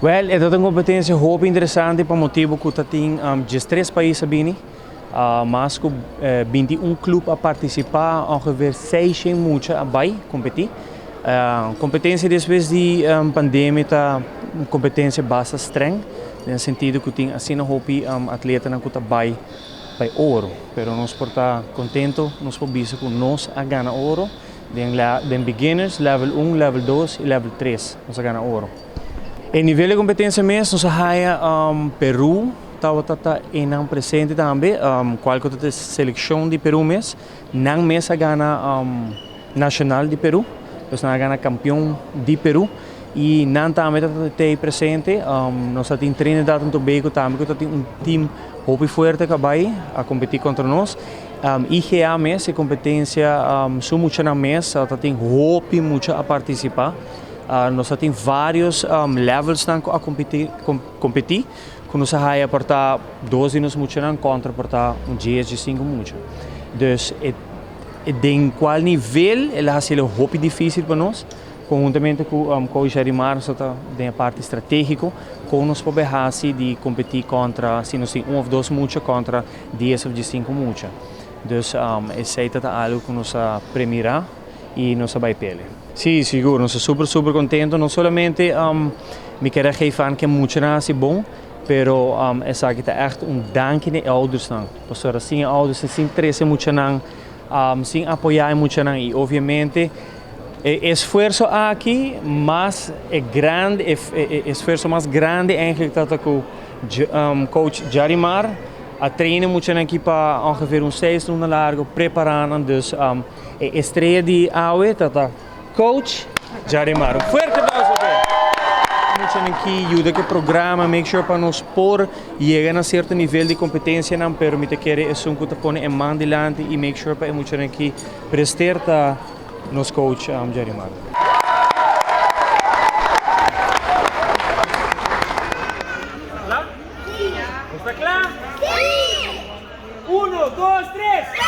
Well, é uma competência muito interessante para o motivo que tem de 3 países bem, mas que 21 clubes a participar, ongeveer 600 muitos a vai competir. Competência depois de pandemia tá competência bastante streng, no sentido que tem assim a hopi atleta na que vai ouro, pero nós por estar contento, nós por visto que nós a ganhar ouro, den beginners, level 1, level 2 e level 3, nós a ganhar ouro. Em nível de competência mesmo, nós a Peru, estava em presente também, qual que é a seleção de Peru mesmo, não mesmo a ganhar nacional de Peru, nós a ganhar campeão de Peru, e não também está presente, nós temos Trinidad e Tobago também, que tem time muito forte que vai a competir contra nós. IGA mesmo, a competência, são muito na mesa, tem muito a participar. Nós temos vários levels a competir, que nós vamos portar 12 nos muito na contra portar 10 de 5 muito. Então, em qual nível ela vai ser muito difícil para nós, conjuntamente com o Jarimar, tem a parte estratégica, com nós podemos de competir contra, se nós temos 1 ou 2 muito contra 10 ou 5 muito. Então, esse é algo que nós premiará e nós vai pele. Sim, seguro, nós estamos super contentes, não somente me quero geven que muito não é bom, pero é que é echt dank de ouders não. Pastor, assim ouders assim interesse muito não, sim apoiar muito não e obviamente esforço aqui, mas é grande, esforço mais grande eigenlijk dat com coach Jarimar a treina muito aqui para ongeveer 6 maanden largo preparando, dus estreia de AUE, coach Jarimar. Forte aplauso para ele. Aqui ajuda que o programa, make sure para nós por chegar a certo nível de competência, não permite que é um que põe em mão delante e make sure para muito aqui prestar ta nos coach Jarimar. ¿Está claro? ¡Sí! 1, 2, 3.